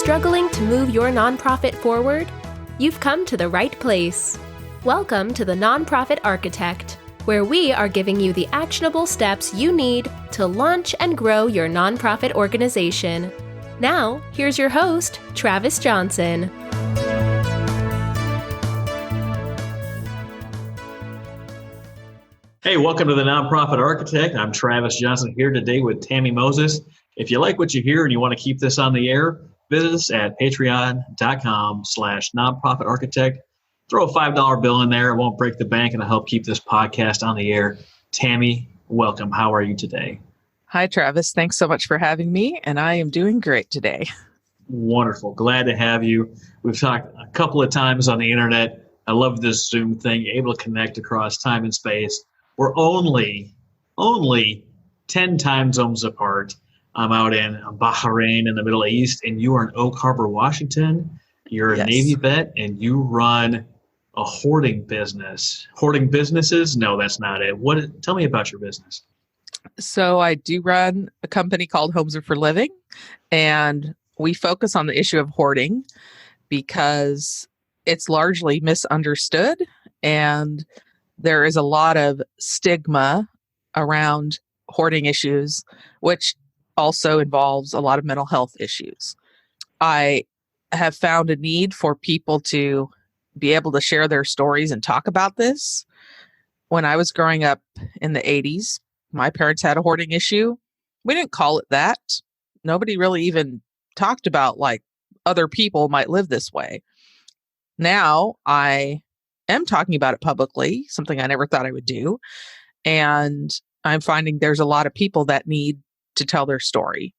struggling to move your nonprofit forward? You've come to the right place. Welcome to the Nonprofit Architect, where we are giving you the actionable steps you need to launch and grow your nonprofit organization. Now, here's your host, Travis Johnson. Hey, welcome to the Nonprofit Architect. I'm Travis Johnson here today with Tammi Moses. If you like what you hear and you want to keep this on the air, visit us at patreon.com/nonprofitarchitect. Throw a $5 bill in there. It won't break the bank and it'll help keep this podcast on the air. Tammi, welcome. How are you today? Hi, Travis. Thanks so much for having me, and I am doing great today. Wonderful. Glad to have you. We've talked a couple of times on the internet. I love this Zoom thing. You're able to connect across time and space. We're only 10 time zones apart. I'm out in Bahrain in the Middle East, and you are in Oak Harbor, Washington. You're a Navy vet, and you run a hoarding business. Hoarding businesses? No, that's not it. Tell me about your business. So I do run a company called Homes Are for Living, and we focus on the issue of hoarding because it's largely misunderstood, and there is a lot of stigma around hoarding issues, which also involves a lot of mental health issues. I have found a need for people to be able to share their stories and talk about this. When I was growing up in the 80s, my parents had a hoarding issue. We didn't call it that. Nobody really even talked about like other people might live this way. Now I am talking about it publicly, something I never thought I would do. And I'm finding there's a lot of people that need to tell their story.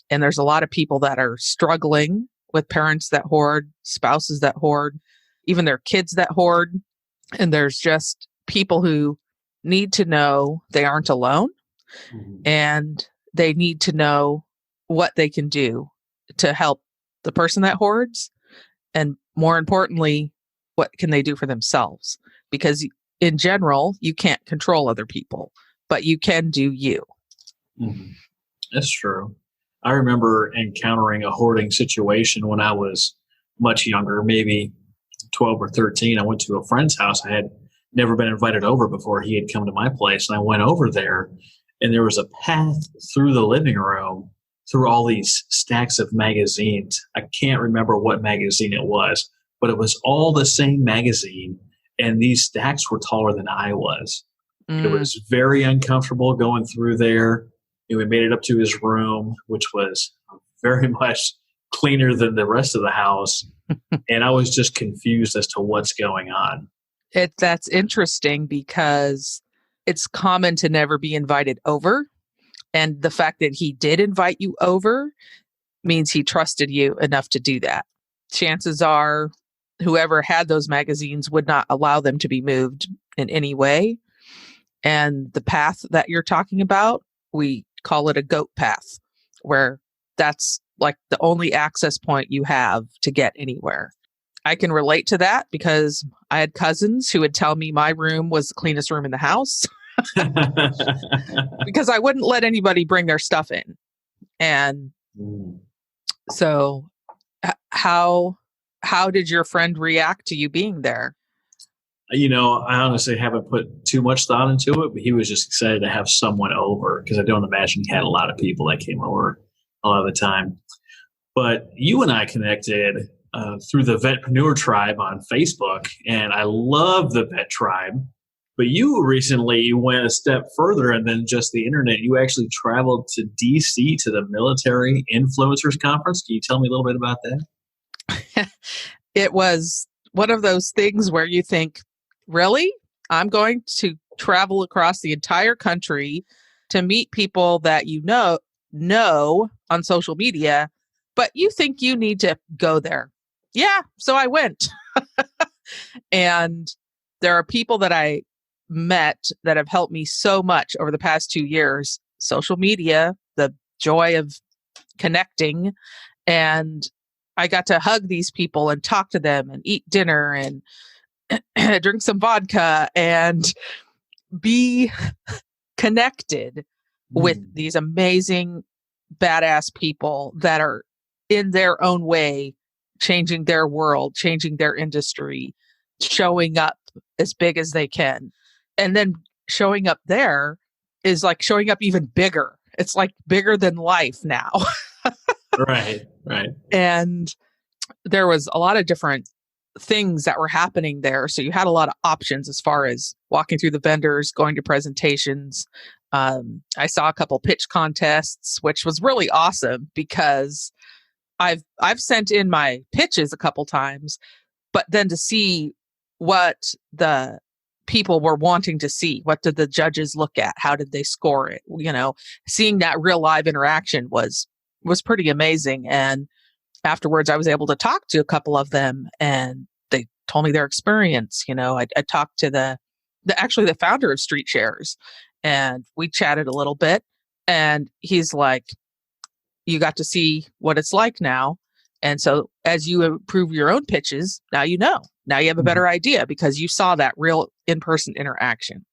And there's a lot of people that are struggling with parents that hoard, spouses that hoard, even their kids that hoard. And there's just people who need to know they aren't alone, and they need to know what they can do to help the person that hoards. And more importantly, what can they do for themselves? Because in general, you can't control other people, but you can do you. Mm-hmm. That's true. I remember encountering a hoarding situation when I was much younger, maybe 12 or 13. I went to a friend's house. I had never been invited over before. He had come to my place, and I went over there, and there was a path through the living room through all these stacks of magazines. I can't remember what magazine it was, but it was all the same magazine, and these stacks were taller than I was. It was very uncomfortable going through there. And we made it up to his room, which was very much cleaner than the rest of the house. And I was just confused as to what's going on. That's interesting because it's common to never be invited over. And the fact that he did invite you over means he trusted you enough to do that. Chances are whoever had those magazines would not allow them to be moved in any way. And the path that you're talking about, we call it a goat path, where that's like the only access point you have to get anywhere. I can relate to that because I had cousins who would tell me my room was the cleanest room in the house because I wouldn't let anybody bring their stuff in. And so how did your friend react to you being there? You know, I honestly haven't put too much thought into it, but he was just excited to have someone over because I don't imagine he had a lot of people that came over a lot of the time. But you and I connected through the Vetpreneur Tribe on Facebook, and I love the Vet Tribe. But you recently went a step further and then just the internet. You actually traveled to D.C. to the Military Influencers Conference. Can you tell me a little bit about that? It was one of those things where you think, really? I'm going to travel across the entire country to meet people that you know on social media, but you think you need to go there. Yeah, so I went. And there are people that I met that have helped me so much over the past 2 years. Social media, the joy of connecting, and I got to hug these people and talk to them and eat dinner and drink some vodka and be connected with these amazing, badass people that are in their own way, changing their world, changing their industry, showing up as big as they can. And then showing up there is like showing up even bigger. It's like bigger than life now. Right. And there was a lot of different things that were happening there. So you had a lot of options as far as walking through the vendors, going to presentations. I saw a couple pitch contests, which was really awesome because I've sent in my pitches a couple times, but then to see what the people were wanting to see, what did the judges look at? How did they score it? Seeing that real live interaction was pretty amazing. And afterwards, I was able to talk to a couple of them, and they told me their experience. I talked to the founder of Street Shares, and we chatted a little bit. And he's like, "You got to see what it's like now, and so as you improve your own pitches, now you know. Now you have a better idea because you saw that real in-person interaction."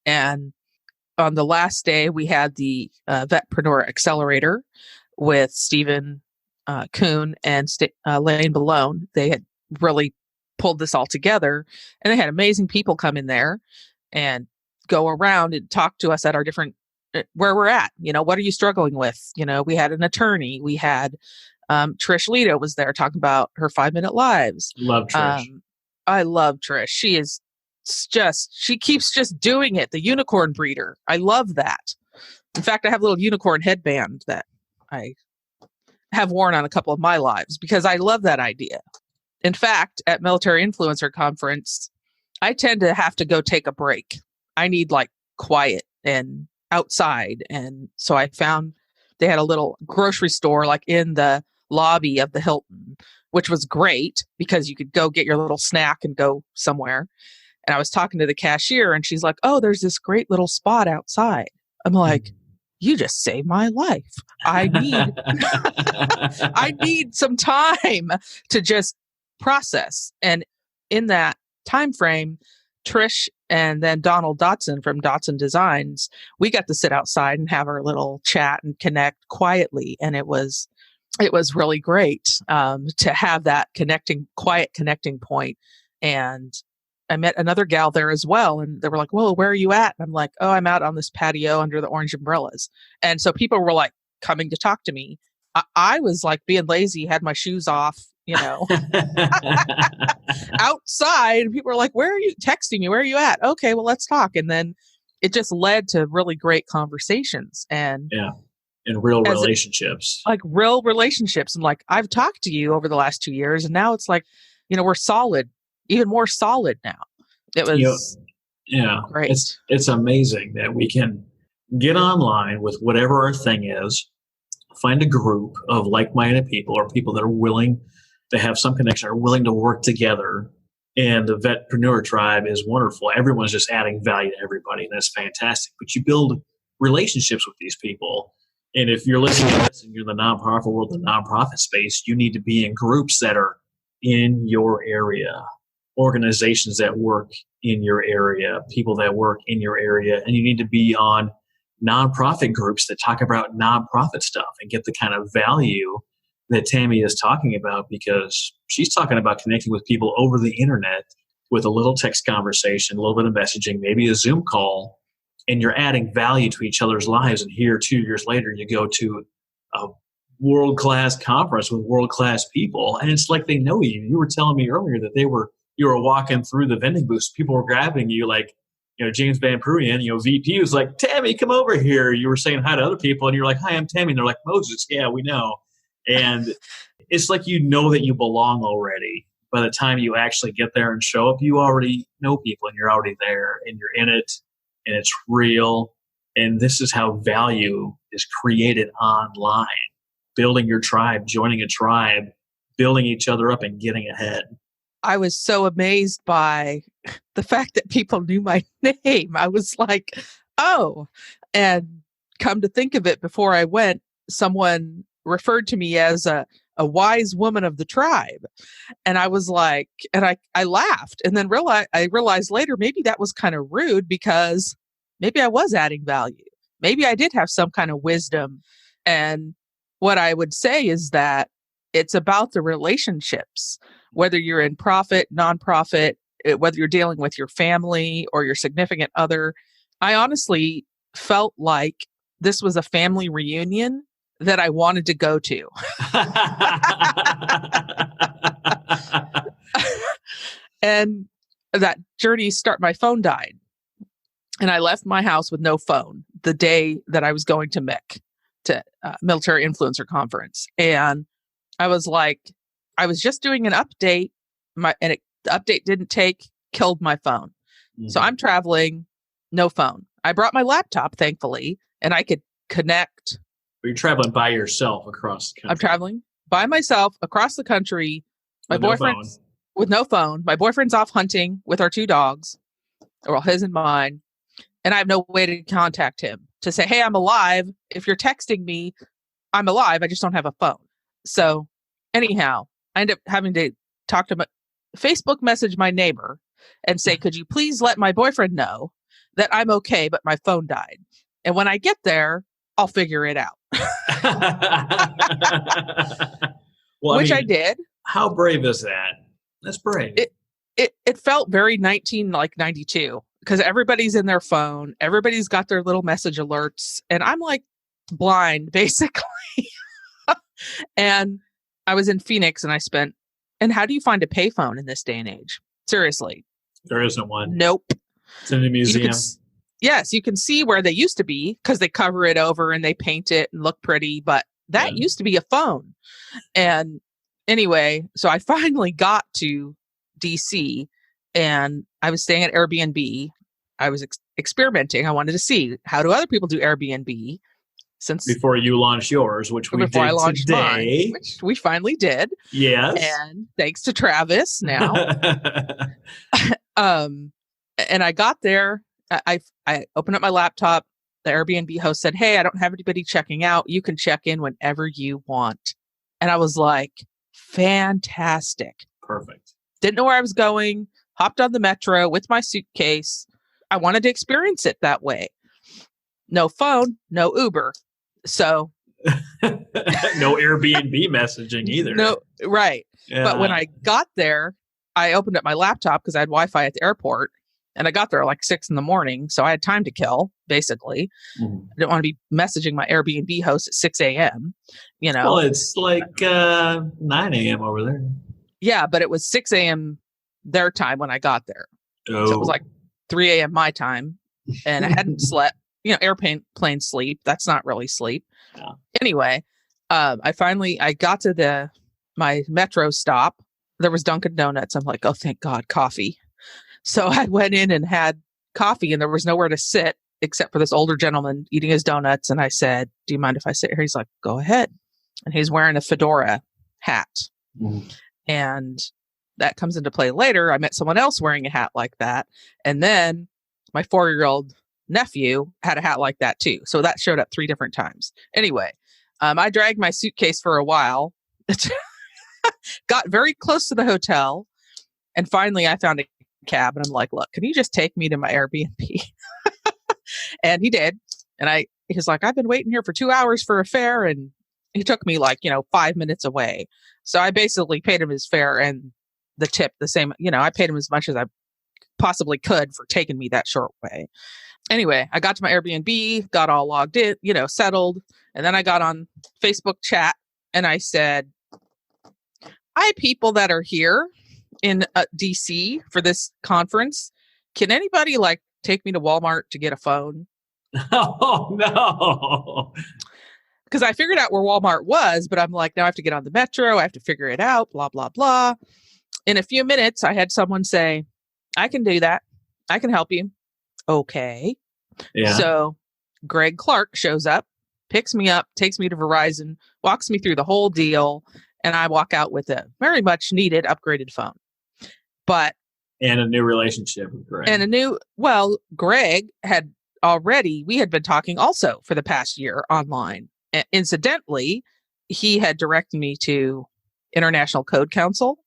And on the last day, we had the Vetpreneur Accelerator with Stephen Kuhn and Lane Balone. They had really pulled this all together, and they had amazing people come in there and go around and talk to us at our different, where we're at. What are you struggling with? We had an attorney. We had Trish Lito was there talking about her 5-minute lives. Love Trish. I love Trish. She keeps just doing it. The unicorn breeder. I love that. In fact, I have a little unicorn headband that I have worn on a couple of my lives because I love that idea. In fact, at Military Influencer Conference, I tend to have to go take a break. I need like quiet and outside. And so I found they had a little grocery store like in the lobby of the Hilton, which was great because you could go get your little snack and go somewhere. And I was talking to the cashier and she's like, "Oh, there's this great little spot outside." I'm like, "You just saved my life. I need some time to just process." And in that time frame, Trish and then Donald Dotson from Dotson Designs, we got to sit outside and have our little chat and connect quietly. And it was really great to have that quiet connecting point. And I met another gal there as well. And they were like, "Well, where are you at?" And I'm like, "Oh, I'm out on this patio under the orange umbrellas." And so people were like coming to talk to me. I was like being lazy, had my shoes off, outside. And people were like, "Where are you texting me? Where are you at?" "Okay, well, let's talk." And then it just led to really great conversations and real relationships. Real relationships. And like, I've talked to you over the last 2 years, and now it's like, we're solid. Even more solid now. It was great. It's amazing that we can get online with whatever our thing is, find a group of like-minded people or people that are willing to have some connection, are willing to work together. And the Vetpreneur Tribe is wonderful. Everyone's just adding value to everybody, and that's fantastic. But you build relationships with these people. And if you're listening to this and you're in the nonprofit world, the nonprofit space, you need to be in groups that are in your area. Organizations that work in your area, people that work in your area, and you need to be on nonprofit groups that talk about nonprofit stuff and get the kind of value that Tammi is talking about, because she's talking about connecting with people over the internet with a little text conversation, a little bit of messaging, maybe a Zoom call, and you're adding value to each other's lives. And here, 2 years later, you go to a world-class conference with world-class people, and it's like they know you. You were telling me earlier that you were walking through the vending booths. People were grabbing you like, James Van Pruyen, VP was like, "Tammi, come over here." You were saying hi to other people and you're like, "Hi, I'm Tammi." And they're like, "Moses, yeah, we know." And it's like, that you belong already. By the time you actually get there and show up, you already know people and you're already there and you're in it and it's real. And this is how value is created online. Building your tribe, joining a tribe, building each other up and getting ahead. I was so amazed by the fact that people knew my name. I was like, "Oh," and come to think of it, before I went, someone referred to me as a wise woman of the tribe. And I was like, and I laughed, and then I realized later, maybe that was kind of rude because maybe I was adding value. Maybe I did have some kind of wisdom. And what I would say is that It's about the relationships, whether you're in profit, nonprofit, whether you're dealing with your family or your significant other. I honestly felt like this was a family reunion that I wanted to go to. And that journey my phone died. And I left my house with no phone the day that I was going to MIC, to Military Influencer Conference. And I was like, I was just doing an update, the update didn't killed my phone. Mm-hmm. So I'm traveling, no phone. I brought my laptop, thankfully, and I could connect. But you're traveling by yourself across the country. I'm traveling by myself across the country. My boyfriend's with no phone. My boyfriend's off hunting with our 2 dogs, or his and mine. And I have no way to contact him to say, hey, I'm alive. If you're texting me, I'm alive. I just don't have a phone. So anyhow, I end up having to talk to Facebook message my neighbor and say, could you please let my boyfriend know that I'm okay, but my phone died. And when I get there, I'll figure it out. Well, Which I did. How brave is that? That's brave. It felt very 92 because everybody's in their phone. Everybody's got their little message alerts. And I'm like blind, basically. And I was in Phoenix and how do you find a payphone in this day and age? Seriously. There isn't one. Nope. It's in the museum. Yes, you can see where they used to be because they cover it over and they paint it and look pretty. But that used to be a phone. And anyway, so I finally got to DC and I was staying at Airbnb. I was experimenting. I wanted to see, how do other people do Airbnb? Before you launched yours, which we did today. Which we finally did. Yes. And thanks to Travis now. And I got there. I opened up my laptop. The Airbnb host said, hey, I don't have anybody checking out. You can check in whenever you want. And I was like, fantastic. Perfect. Didn't know where I was going. Hopped on the metro with my suitcase. I wanted to experience it that way. No phone, no Uber. So no Airbnb messaging either. No, right. Yeah. But when I got there, I opened up my laptop because I had Wi-Fi at the airport. And I got there like 6 a.m. So I had time to kill, basically. Mm-hmm. I didn't want to be messaging my Airbnb host at 6 a.m. Well, it's like 9 a.m. over there. Yeah, but it was 6 a.m. their time when I got there. Oh. So it was like 3 a.m. my time. And I hadn't slept. Airplane sleep. That's not really sleep. Yeah. Anyway, I got to my metro stop. There was Dunkin' Donuts. I'm like, oh, thank God, coffee. So I went in and had coffee and there was nowhere to sit except for this older gentleman eating his donuts. And I said, do you mind if I sit here? He's like, go ahead. And he's wearing a fedora hat. Mm. And that comes into play later. I met someone else wearing a hat like that. And then my 4-year-old nephew had a hat like that too. So that showed up 3 different times. Anyway, I dragged my suitcase for a while, got very close to the hotel. And finally I found a cab and I'm like, look, can you just take me to my Airbnb? And he did. And he's like, I've been waiting here for 2 hours for a fare. And he took me 5 minutes away. So I basically paid him his fare and the tip the same. I paid him as much as I possibly could for taking me that short way. Anyway, I got to my Airbnb, got all logged in, settled. And then I got on Facebook chat and I said, hi, people that are here in DC for this conference. Can anybody take me to Walmart to get a phone? Oh, no. Because I figured out where Walmart was, but I'm like, now I have to get on the metro. I have to figure it out, blah, blah, blah. In a few minutes, I had someone say, I can do that. I can help you. Okay. Yeah. So Greg Clark shows up, picks me up, takes me to Verizon, walks me through the whole deal. And I walk out with a very much needed upgraded phone. And a new relationship with Greg. Greg we had been talking also for the past year online. Incidentally, he had directed me to International Code Council,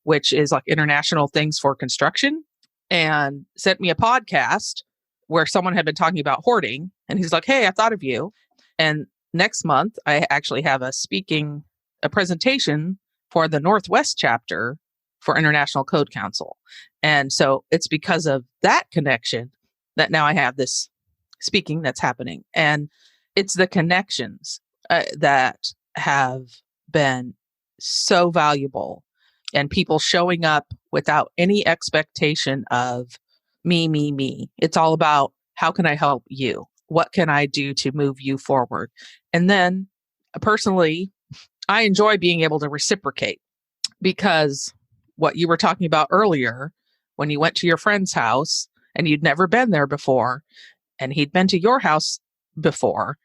which is like international things for construction, and sent me a podcast where someone had been talking about hoarding. And he's like, hey, I thought of you. And next month, I actually have a speaking a presentation for the Northwest chapter for International Code Council. And so it's because of that connection that now I have this speaking that's happening. And it's the connections that have been so valuable, and people showing up without any expectation of me. It's all about, how can I help you? What can I do to move you forward? And then personally, I enjoy being able to reciprocate, because what you were talking about earlier, when you went to your friend's house and you'd never been there before, and he'd been to your house before,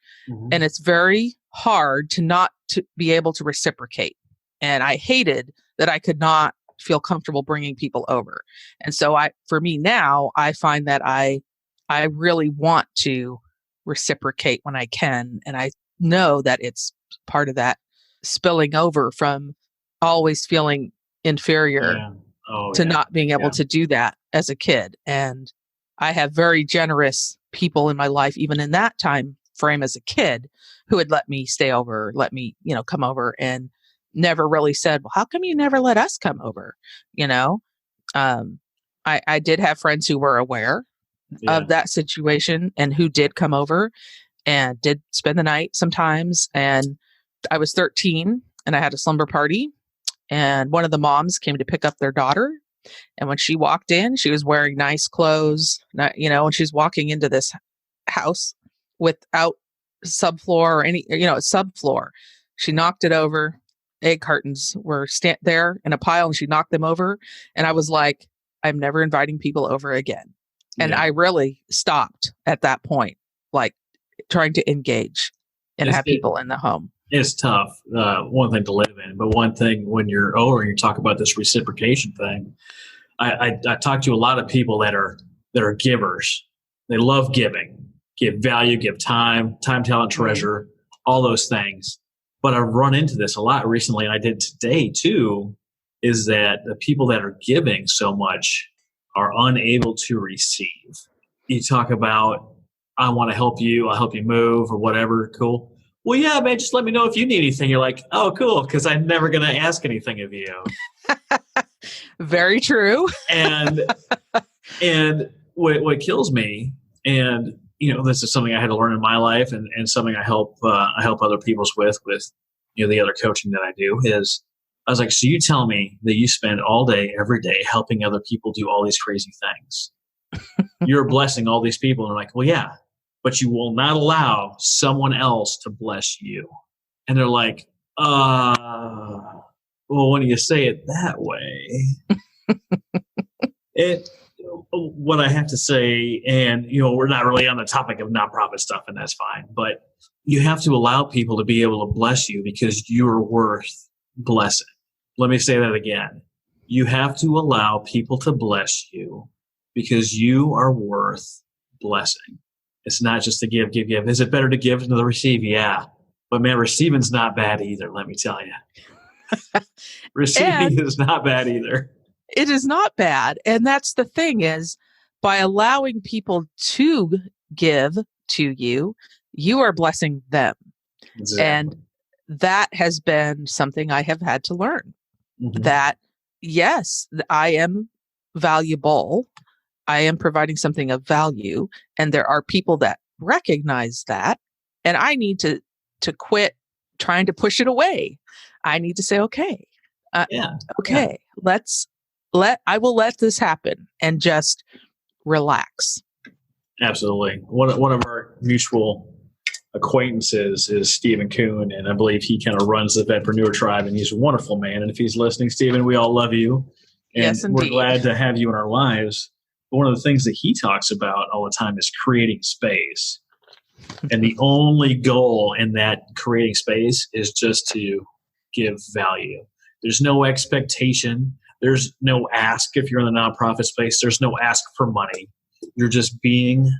and it's very hard to not to be able to reciprocate. And I hated that I could not feel comfortable bringing people over. And so for me now, I find that I really want to reciprocate when I can. And I know that it's part of that spilling over from always feeling inferior to not being able to do that as a kid. And I have very generous people in my life, even in that time frame as a kid, who would let me stay over, let me, come over, and never really said, well, how come you never let us come over? I did have friends who were aware of that situation and who did come over and did spend the night sometimes. And I was 13 and I had a slumber party, and one of the moms came to pick up their daughter. And when she walked in, she was wearing nice clothes, and she's walking into this house without subfloor or any, subfloor. She knocked it over. Egg cartons were there in a pile, and she knocked them over. And I was like, I'm never inviting people over again. And I really stopped at that point, like trying to engage and have people in the home. It's tough. One thing to live in, but one thing when you're older and you talk about this reciprocation thing, I talk to a lot of people that are givers. They love giving, give value, give time, talent, treasure, all those things. But I've run into this a lot recently, and I did today too, is that the people that are giving so much are unable to receive. You talk about, I want to help you, I'll help you move or whatever, cool. Well, yeah, man, just let me know if you need anything. You're like, oh, cool, because I'm never going to ask anything of you. Very true. and what kills me, and this is something I had to learn in my life, and something I help other people's with the other coaching that I do, is I was like, so you tell me that you spend all day, every day, helping other people do all these crazy things. You're blessing all these people. And they're like, well, yeah, but you will not allow someone else to bless you. And they're like, well, when you say it that way, what I have to say, and we're not really on the topic of nonprofit stuff, and that's fine, but you have to allow people to be able to bless you because you're worth blessing. Let me say that again. You have to allow people to bless you because you are worth blessing. It's not just to give. Is it better to give than to receive? Yeah. But man, receiving's not bad either, let me tell you. Receiving is not bad either. It is not bad. And that's the thing, is by allowing people to give to you, you are blessing them. Exactly. And that has been something I have had to learn. That, yes, I am valuable. I am providing something of value. And there are people that recognize that. And I need to quit trying to push it away. I need to say, okay, I will let this happen and just relax. Absolutely. One of our mutual acquaintances is Stephen Kuhn, and I believe he kind of runs the Vetpreneur Tribe, and he's a wonderful man. And if he's listening, Stephen, we all love you. And yes, indeed. We're glad to have you in our lives. But one of the things that he talks about all the time is creating space. And the only goal in that creating space is just to give value. There's no expectation. There's no ask if you're in the nonprofit space. There's no ask for money. You're just being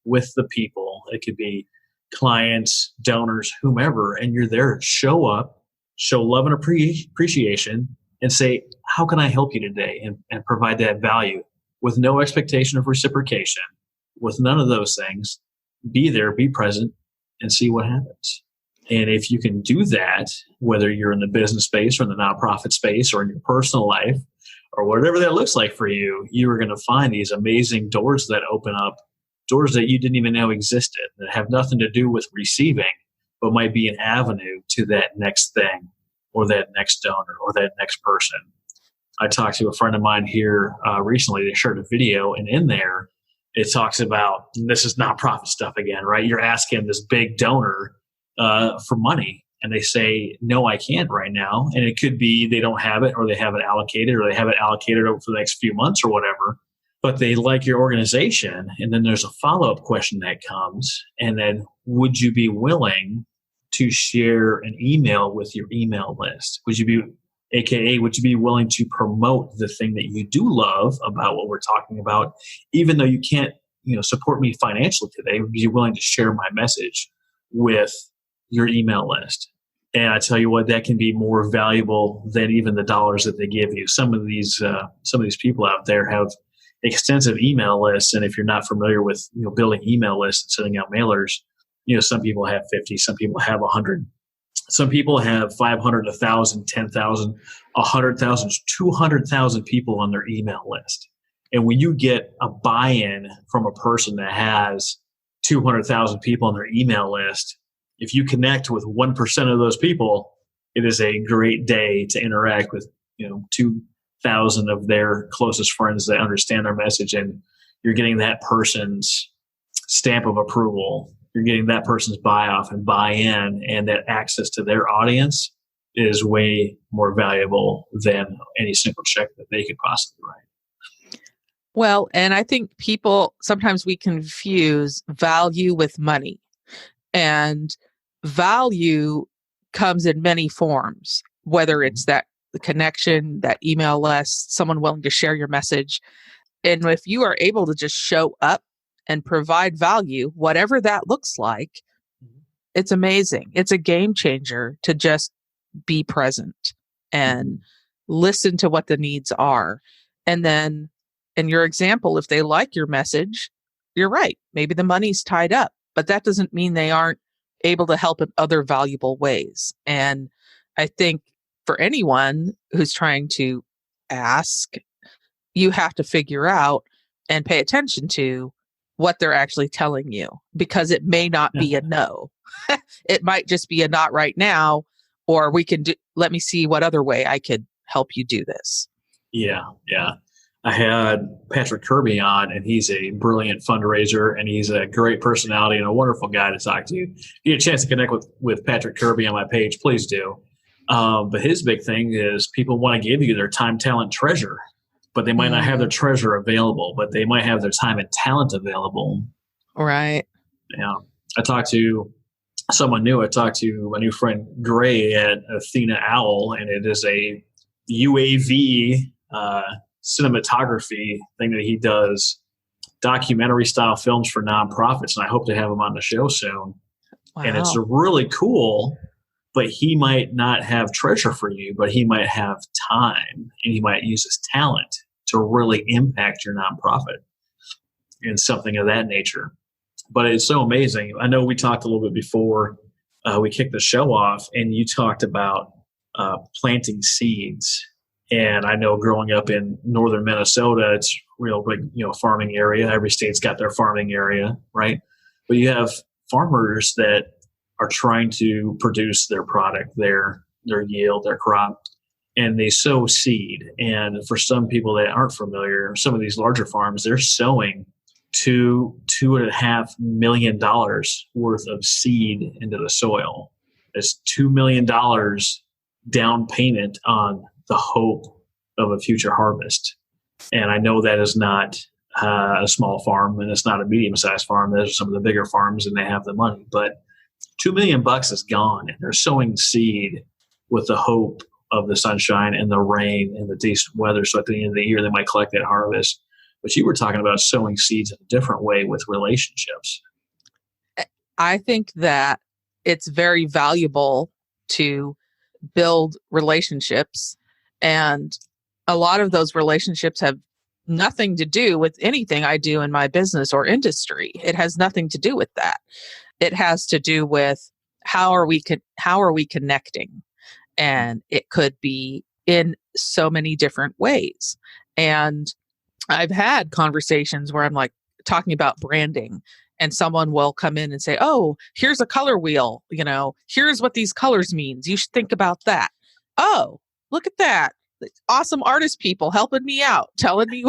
with the people. It could be clients, donors, whomever, and you're there. Show up, show love and appreciation, and say, how can I help you today? And provide that value with no expectation of reciprocation, with none of those things. Be there, be present, and see what happens. And if you can do that, whether you're in the business space or in the nonprofit space or in your personal life or whatever that looks like for you, you are going to find these amazing doors that open up, doors that you didn't even know existed, that have nothing to do with receiving, but might be an avenue to that next thing or that next donor or that next person. I talked to a friend of mine here recently. They shared a video, and in there, it talks about, and this is nonprofit stuff again, right? You're asking this big donor for money, and they say, no, I can't right now. And it could be they don't have it, or they have it allocated, or they have it allocated over for the next few months or whatever, but they like your organization. And then there's a follow-up question that comes. And then, would you be willing to share an email with your email list? Would you be willing to promote the thing that you do love about what we're talking about, even though you can't, support me financially today? Would you be willing to share my message with your email list? And I tell you what, that can be more valuable than even the dollars that they give you. Some of these people out there have extensive email lists, and if you're not familiar with building email lists and sending out mailers, some people have 50, some people have 100. Some people have 500, 1,000, 10,000, 100,000, 200,000 people on their email list. And when you get a buy-in from a person that has 200,000 people on their email list, if you connect with 1% of those people, it is a great day to interact with 2,000 of their closest friends that understand their message, and you're getting that person's stamp of approval. You're getting that person's buy-off and buy-in, and that access to their audience is way more valuable than any simple check that they could possibly write. Well, and I think sometimes we confuse value with money. And value comes in many forms, whether it's that connection, that email list, someone willing to share your message. And if you are able to just show up and provide value, whatever that looks like, it's amazing. It's a game changer to just be present and listen to what the needs are. And then in your example, if they like your message, you're right. Maybe the money's tied up, but that doesn't mean they aren't able to help in other valuable ways. And I think for anyone who's trying to ask, you have to figure out and pay attention to what they're actually telling you, because it may not be a no. It might just be a not right now, or let me see what other way I could help you do this. Yeah. I had Patrick Kirby on, and he's a brilliant fundraiser, and he's a great personality and a wonderful guy to talk to. If you get a chance to connect with Patrick Kirby on my page, please do. But his big thing is people want to give you their time, talent, treasure, but they might not have their treasure available, but they might have their time and talent available. Right. Yeah. I talked to someone new. I talked to my new friend Gray at Athena Owl, and it is a UAV cinematography thing that he does, documentary style films for nonprofits. And I hope to have him on the show soon. Wow. And it's really cool. But he might not have treasure for you, but he might have time, and he might use his talent to really impact your nonprofit and something of that nature. But it's so amazing. I know we talked a little bit before we kicked the show off, and you talked about planting seeds. And I know growing up in northern Minnesota, it's real big, farming area. Every state's got their farming area, right? But you have farmers that are trying to produce their product, their yield, their crop, and they sow seed. And for some people that aren't familiar, some of these larger farms, they're sowing $2.5 million worth of seed into the soil. It's $2 million down payment on the hope of a future harvest. And I know that is not a small farm, and it's not a medium-sized farm. Those are some of the bigger farms, and they have the money. But $2 million is gone, and they're sowing seed with the hope of the sunshine and the rain and the decent weather. So at the end of the year, they might collect that harvest. But you were talking about sowing seeds in a different way with relationships. I think that it's very valuable to build relationships, and a lot of those relationships have nothing to do with anything I do in my business or industry. It has nothing to do with that. It has to do with how are we connecting? And it could be in so many different ways. And I've had conversations where I'm like talking about branding, and someone will come in and say, oh, here's a color wheel. Here's what these colors means. You should think about that. Oh, look at that. Awesome artist people helping me out, telling me,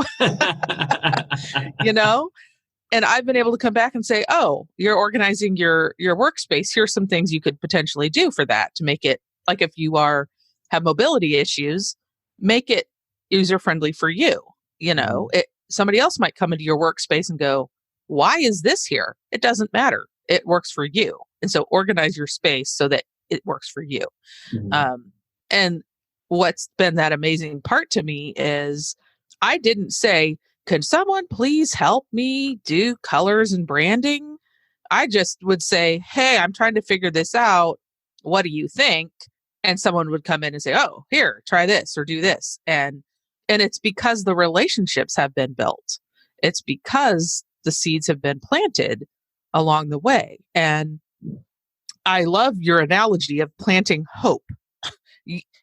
and I've been able to come back and say, oh, you're organizing your workspace. Here's some things you could potentially do for that to make it, like, if you have mobility issues, make it user-friendly for you. Somebody else might come into your workspace and go, why is this here? It doesn't matter. It works for you. And so organize your space so that it works for you. Mm-hmm. And what's been that amazing part to me is I didn't say, can someone please help me do colors and branding? I just would say, hey, I'm trying to figure this out. What do you think? And someone would come in and say, oh, here, try this or do this. And it's because the relationships have been built. It's because the seeds have been planted along the way. And I love your analogy of planting hope.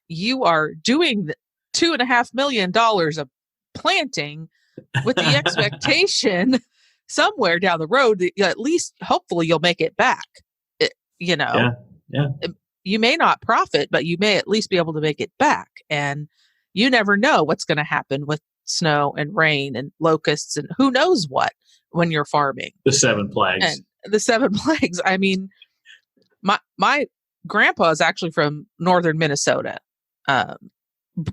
You are doing $2.5 million of planting with the expectation somewhere down the road that at least hopefully you'll make it back. Yeah. You may not profit, but you may at least be able to make it back. And you never know what's going to happen with snow and rain and locusts and who knows what when you're farming. The 7 plagues. And the 7 plagues. I mean, my grandpa is actually from northern Minnesota.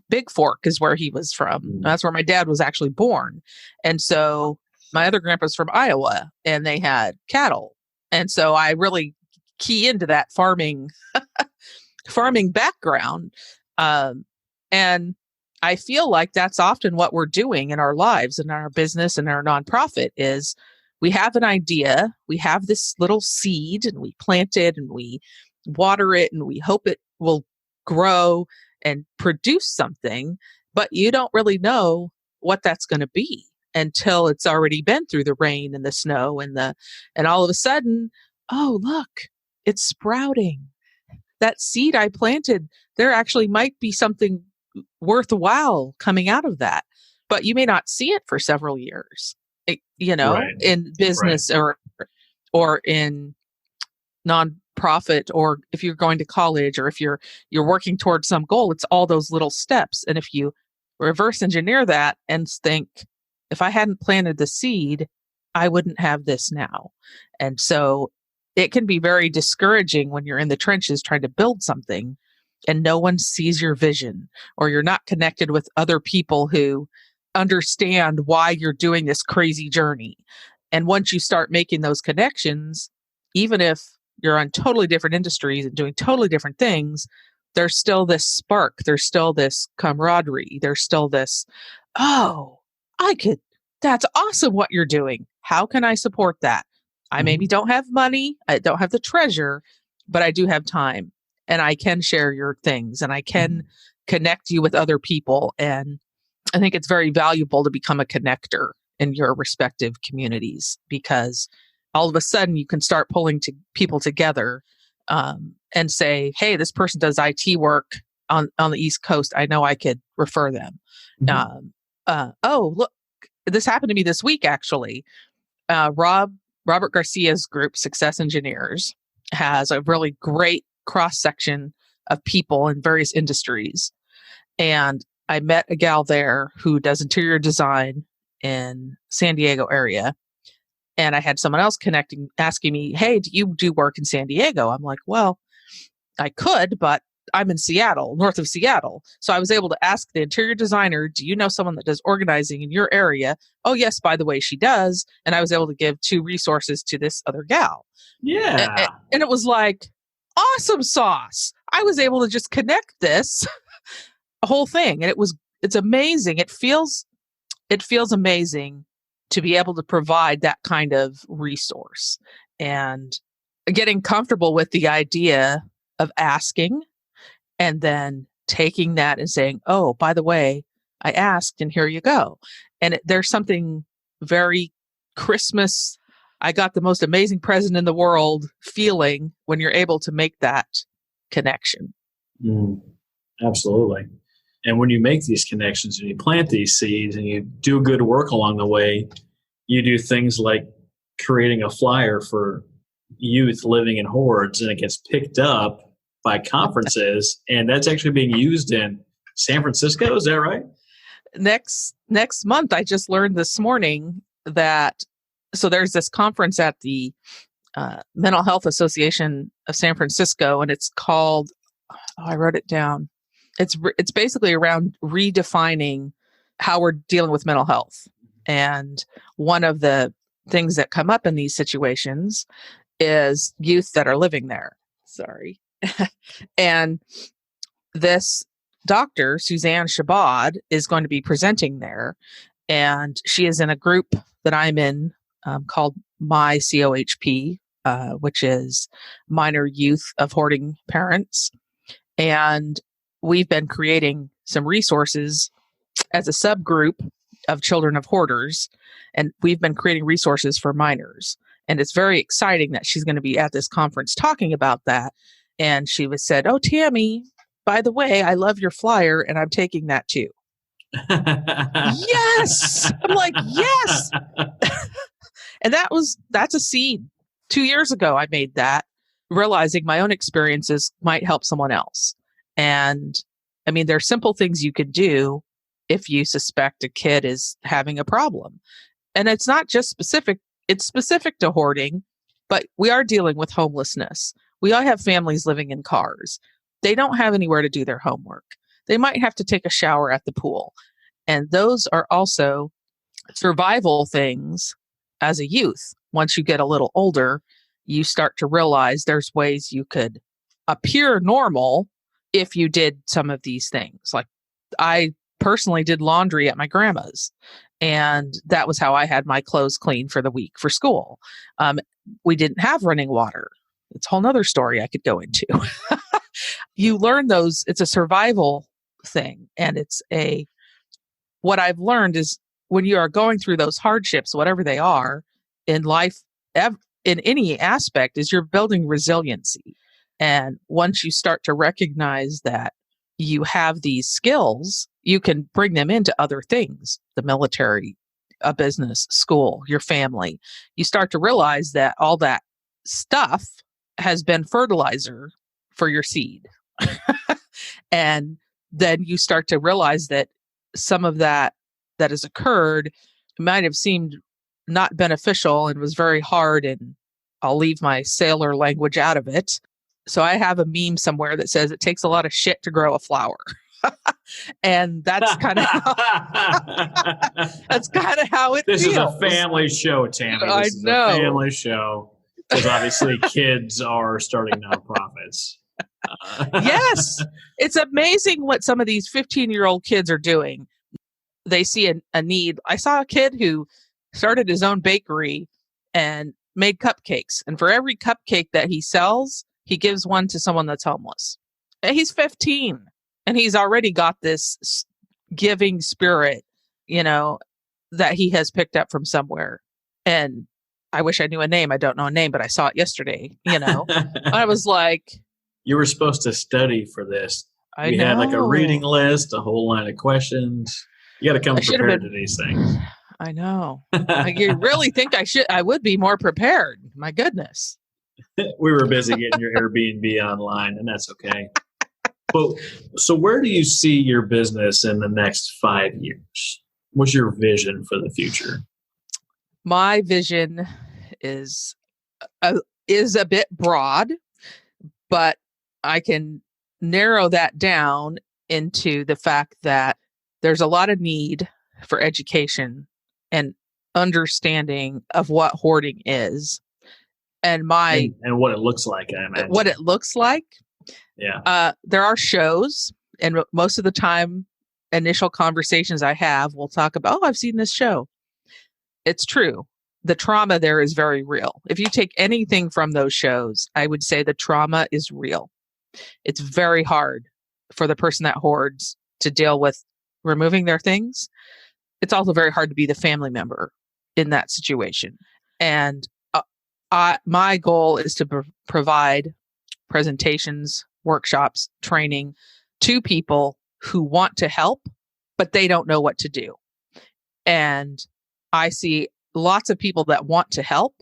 Big Fork is where he was from. That's where my dad was actually born. And so my other grandpa's from Iowa, and they had cattle. And so I really key into that farming background. And I feel like that's often what we're doing in our lives, in our business and our nonprofit is we have an idea, we have this little seed and we plant it and we water it and we hope it will grow and produce something, but you don't really know what that's going to be until it's already been through the rain and the snow and all of a sudden, oh, look, it's sprouting. That seed I planted, there actually might be something worthwhile coming out of that, but you may not see it for several years, right. In business right. or in nonprofit, or if you're going to college, or if you're working towards some goal, it's all those little steps. And if you reverse engineer that and think, if I hadn't planted the seed, I wouldn't have this now. And so it can be very discouraging when you're in the trenches trying to build something and no one sees your vision, or you're not connected with other people who understand why you're doing this crazy journey. And once you start making those connections, even if you're on totally different industries and doing totally different things, there's still this spark. There's still this camaraderie. There's still this, that's awesome what you're doing. How can I support that? I maybe don't have money. I don't have the treasure, but I do have time, and I can share your things, and I can connect you with other people. And I think it's very valuable to become a connector in your respective communities, because all of a sudden you can start pulling people together and say, hey, this person does IT work on the East Coast. I know I could refer them. Oh, look, this happened to me this week, actually. Robert Garcia's group, Success Engineers, has a really great cross-section of people in various industries. And I met a gal there who does interior design in San Diego area. And I had someone else asking me, hey, do you do work in San Diego? I'm like, well, I could, but I'm in Seattle, north of Seattle. So I was able to ask the interior designer, do you know someone that does organizing in your area? Oh, yes, by the way, she does. And I was able to give 2 resources to this other gal. Yeah. And it was like, awesome sauce. I was able to just connect this whole thing. And it's amazing. It feels amazing to be able to provide that kind of resource, and getting comfortable with the idea of asking and then taking that and saying, oh, by the way, I asked and here you go. And there's something very Christmas I got the most amazing present in the world feeling when you're able to make that connection. Absolutely. And when you make these connections and you plant these seeds and you do good work along the way, you do things like creating a flyer for youth living in hoards, and it gets picked up by conferences, and that's actually being used in San Francisco. Is that right? Next month, I just learned this morning that, so there's this conference at the Mental Health Association of San Francisco, and it's called, I wrote it down. It's basically around redefining how we're dealing with mental health. And one of the things that come up in these situations is youth that are living there. Sorry. And this Dr. Suzanne Shabad is going to be presenting there. And she is in a group that I'm in called My COHP, which is Minor Youth of Hoarding Parents. And we've been creating some resources as a subgroup of children of hoarders. And we've been creating resources for minors. And it's very exciting that she's going to be at this conference talking about that. And she was said, "Oh, Tammy, by the way, I love your flyer and I'm taking that too." Yes. I'm like, yes. And that's a seed. 2 years ago, I made that, realizing my own experiences might help someone else. And I mean, there are simple things you could do if you suspect a kid is having a problem. And it's not just specific, it's specific to hoarding, but we are dealing with homelessness. We all have families living in cars. They don't have anywhere to do their homework. They might have to take a shower at the pool. And those are also survival things as a youth. Once you get a little older, you start to realize there's ways you could appear normal if you did some of these things. Like I personally did laundry at my grandma's, and that was how I had my clothes clean for the week for school. We didn't have running water. It's a whole nother story I could go into. You learn those, it's a survival thing. And what I've learned is when you are going through those hardships, whatever they are in life, in any aspect, is you're building resiliency. And once you start to recognize that you have these skills, you can bring them into other things, the military, a business, school, your family. You start to realize that all that stuff has been fertilizer for your seed. And then you start to realize that some of that has occurred might have seemed not beneficial and was very hard, and I'll leave my sailor language out of it. So I have a meme somewhere that says it takes a lot of shit to grow a flower. And that's kind of how it this feels. Is a family show, Tammy. This is know. A family show. Because obviously kids are starting nonprofits. Yes. It's amazing what some of these 15-year-old kids are doing. They see a need. I saw a kid who started his own bakery and made cupcakes. And for every cupcake that he sells, he gives one to someone that's homeless. And he's 15 and he's already got this giving spirit, that he has picked up from somewhere. And I wish I knew a name. I don't know a name, but I saw it yesterday, I was like, you were supposed to study for this. I know. Had like a reading list, a whole line of questions. You got to come prepared to these things. I know. You really think I would be more prepared. My goodness. We were busy getting your Airbnb online, and that's okay. But so where do you see your business in the next 5 years? What's your vision for the future? My vision is a bit broad, but I can narrow that down into the fact that there's a lot of need for education and understanding of what hoarding is and what it looks like, I imagine. What it looks like. Yeah. There are shows, and most of the time, initial conversations I have will talk about, I've seen this show. It's true. The trauma there is very real. If you take anything from those shows, I would say the trauma is real. It's very hard for the person that hoards to deal with removing their things. It's also very hard to be the family member in that situation. And my goal is to provide presentations, workshops, training to people who want to help, but they don't know what to do. And I see lots of people that want to help,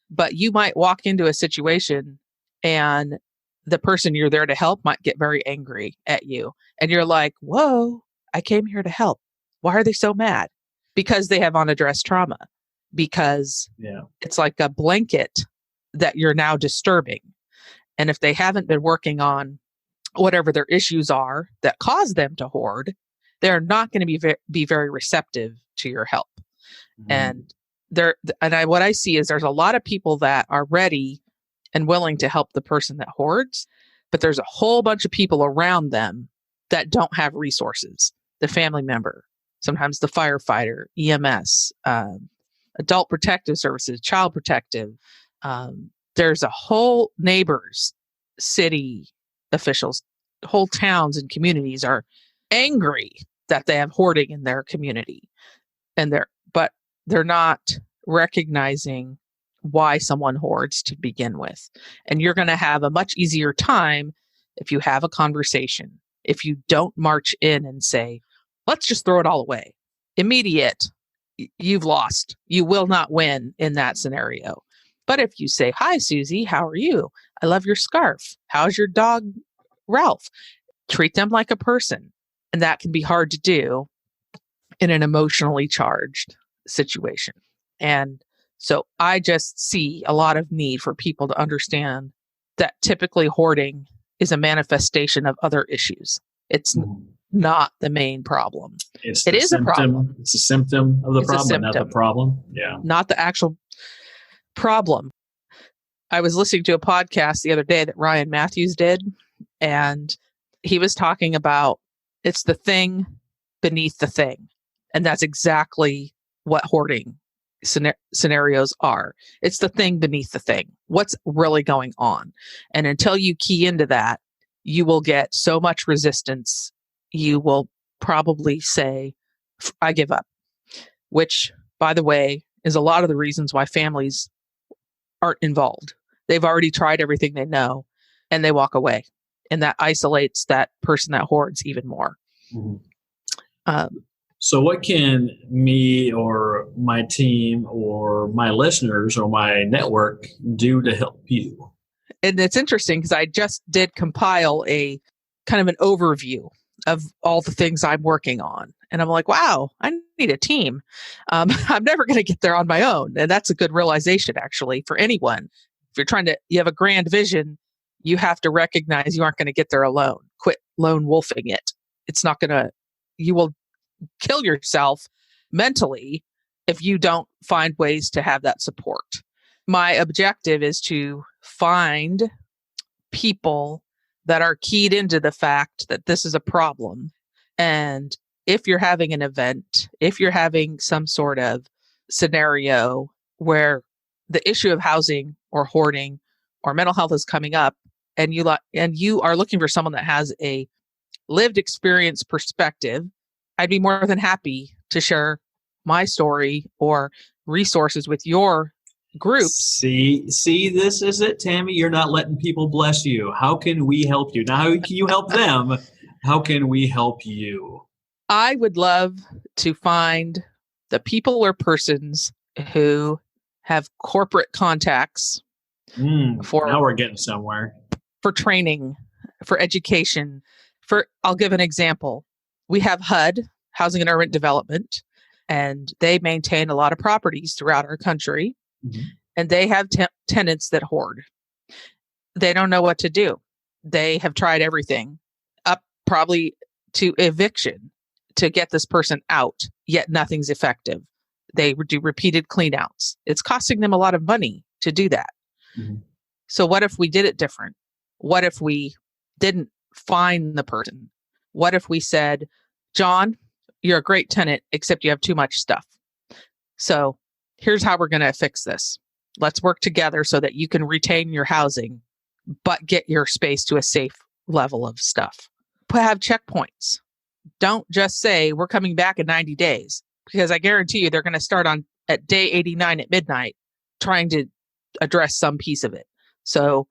but you might walk into a situation and the person you're there to help might get very angry at you. And you're like, whoa, I came here to help. Why are they so mad? Because they have unaddressed trauma. Because it's like a blanket that you're now disturbing. And if they haven't been working on whatever their issues are that cause them to hoard, they're not going to be very receptive to your help. Mm-hmm. And what I see is there's a lot of people that are ready and willing to help the person that hoards, but there's a whole bunch of people around them that don't have resources. The family member, sometimes the firefighter, EMS, adult protective services, child protective. There's a whole neighbors, city officials, whole towns and communities are angry that they have hoarding in their community. But they're not recognizing why someone hoards to begin with. And you're going to have a much easier time if you have a conversation, if you don't march in and say, let's just throw it all away. Immediate, you've lost. You will not win in that scenario. But if you say, hi, Susie, how are you? I love your scarf. How's your dog, Ralph? Treat them like a person. And that can be hard to do in an emotionally charged situation. And so I just see a lot of need for people to understand that typically hoarding is a manifestation of other issues. It's not the main problem. It is a problem. It's a symptom of the problem, not the problem. Yeah. Not the actual problem. I was listening to a podcast the other day that Ryan Matthews did, and he was talking about it's the thing beneath the thing. And that's exactly what hoarding scenarios are. It's the thing beneath the thing. What's really going on? And until you key into that, you will get so much resistance. You will probably say, I give up, which, by the way, is a lot of the reasons why families aren't involved. They've already tried everything they know and they walk away. And that isolates that person that hoards even more. Mm-hmm. So what can me or my team or my listeners or my network do to help you? And it's interesting because I just did compile a kind of an overview of all the things I'm working on. And I'm like, wow, I need a team. I'm never going to get there on my own. And that's a good realization, actually, for anyone. If you have a grand vision, you have to recognize you aren't going to get there alone. Quit lone wolfing it. You will kill yourself mentally if you don't find ways to have that support. My objective is to find people that are keyed into the fact that this is a problem. And if you're having an event, if you're having some sort of scenario where the issue of housing or hoarding or mental health is coming up, and you are looking for someone that has a lived experience perspective, I'd be more than happy to share my story or resources with your group. See, this is it, Tammi. You're not letting people bless you. How can we help you? Now, how can you help them? How can we help you? I would love to find the people or persons who have corporate contacts. Now we're getting somewhere. For training, for education. I'll give an example. We have HUD, Housing and Urban Development, and they maintain a lot of properties throughout our country. Mm-hmm. And they have tenants that hoard. They don't know what to do. They have tried everything, up probably to eviction, to get this person out, yet nothing's effective. They do repeated cleanouts. It's costing them a lot of money to do that. Mm-hmm. So what if we did it different? What if we didn't find the person? What if we said, John, you're a great tenant, except you have too much stuff. So here's how we're going to fix this. Let's work together so that you can retain your housing, but get your space to a safe level of stuff. Have checkpoints. Don't just say we're coming back in 90 days, because I guarantee you they're going to start at day 89 at midnight trying to address some piece of it. So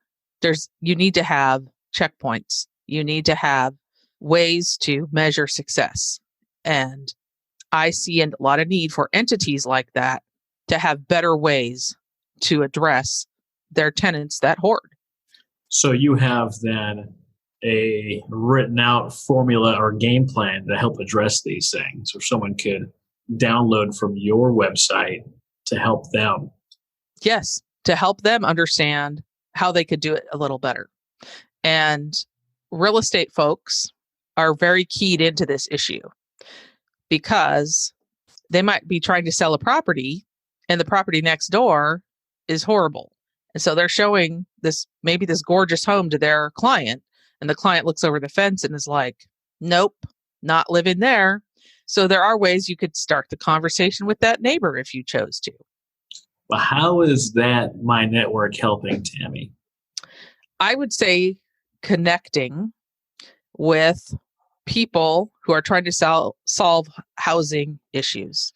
you need to have checkpoints. You need to have ways to measure success. And I see a lot of need for entities like that to have better ways to address their tenants that hoard. So you have then a written out formula or game plan to help address these things, or someone could download from your website to help them. Yes, to help them understand how they could do it a little better. And real estate folks are very keyed into this issue because they might be trying to sell a property and the property next door is horrible. And so they're showing maybe this gorgeous home to their client, and the client looks over the fence and is like, nope, not living there. So there are ways you could start the conversation with that neighbor if you chose to. But how is that My Network helping, Tammi? I would say connecting with people who are trying to solve housing issues.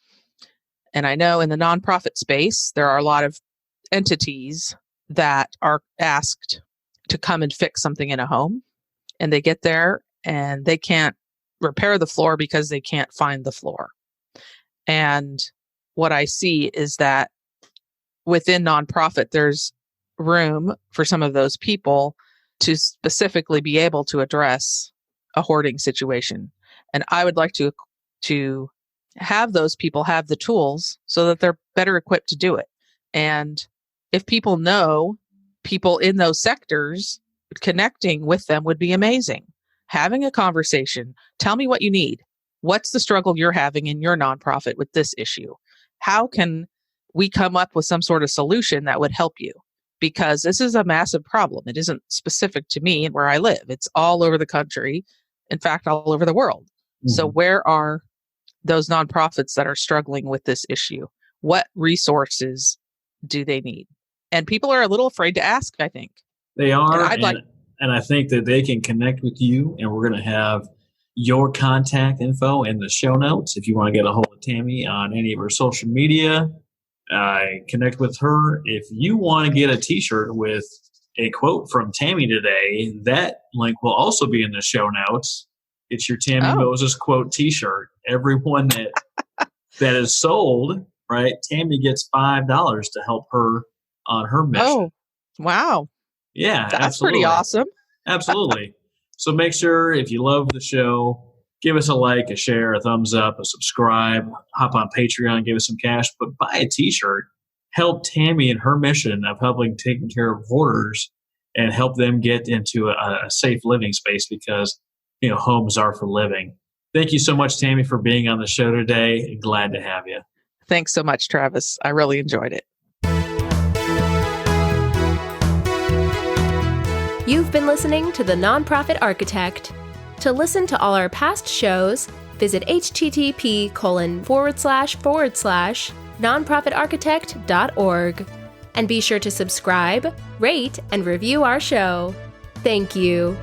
And I know in the nonprofit space, there are a lot of entities that are asked to come and fix something in a home. And they get there and they can't repair the floor because they can't find the floor. And what I see is that within nonprofit, there's room for some of those people to specifically be able to address a hoarding situation. And I would like to have those people have the tools so that they're better equipped to do it. And if people know people in those sectors, connecting with them would be amazing. Having a conversation, tell me what you need. What's the struggle you're having in your nonprofit with this issue? How can we come up with some sort of solution that would help you? Because this is a massive problem. It isn't specific to me and where I live. It's all over the country. In fact, all over the world. Mm-hmm. So where are those nonprofits that are struggling with this issue? What resources do they need? And people are a little afraid to ask, I think. They are. And I think that they can connect with you, and we're going to have your contact info in the show notes. If you want to get a hold of Tammi on any of her social media, connect with her. If you want to get a t-shirt with a quote from Tammi today, that link will also be in the show notes. It's your Tammi Moses quote t-shirt. Everyone that is sold, right, Tammi gets $5 to help her on her mission. Oh, wow. Yeah, that's absolutely. Pretty awesome. Absolutely. So make sure, if you love the show, give us a like, a share, a thumbs up, a subscribe, hop on Patreon, give us some cash, but buy a t-shirt. Help Tammi in her mission of helping taking care of hoarders and help them get into a safe living space, because homes are for living. Thank you so much, Tammi, for being on the show today. Glad to have you. Thanks so much, Travis. I really enjoyed it. You've been listening to The Nonprofit Architect. To listen to all our past shows, visit http://nonprofitarchitect.org. And be sure to subscribe, rate, and review our show. Thank you.